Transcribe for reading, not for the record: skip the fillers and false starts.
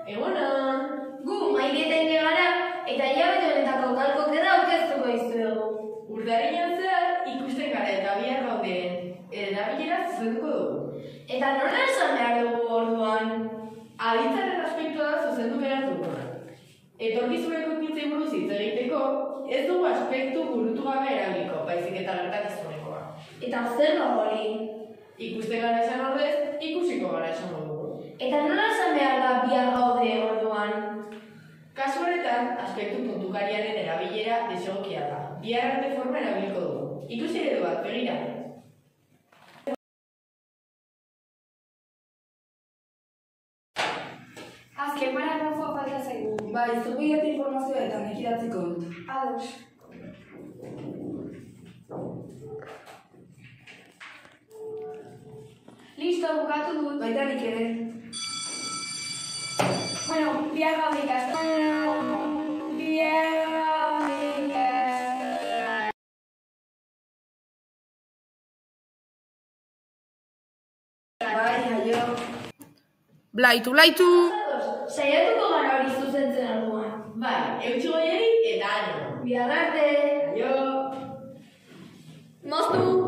Egunon! Gu Maite eta Ine gara, eta hilabete honetako galkoketa aurkeztuko dizuegu. Urtarrilean zehar ikusten gara eta bihar gaudeen erabilera zuzenduko dugu. Eta nola esan behar dugu orduan? Aditzaren aspektua zuzendu behar dugu. Etorkizuneko ekintzei buruz hitz egiteko, ez dugu aspektu burutu gabe erabiliko, baizik eta gertakizunekoa. Eta zer da hori? Ikusten gara esan ordez, ikusiko gara esan dugu. Eta nola esan behar da bihar gaude orduan? Kasu horretan, aspektu puntukariaren erabilera desegokia da. Bihar arte forma erabiliko dugu. Ikusi eredu bat, begira. Azken paragrafoa falta zaigu. Bai, zubiatu informazioa eta nik idatziko dut. Ados. Listo, bukatu dut. Baita nik ere. Bueno, bihar gaude ikasten. Bai, jaio. Blaitu! Saiatuko gara hori zuzentzen orduan. Bai, eutxi goieri eta ánimo. Bihar arte. Aio! Moztu!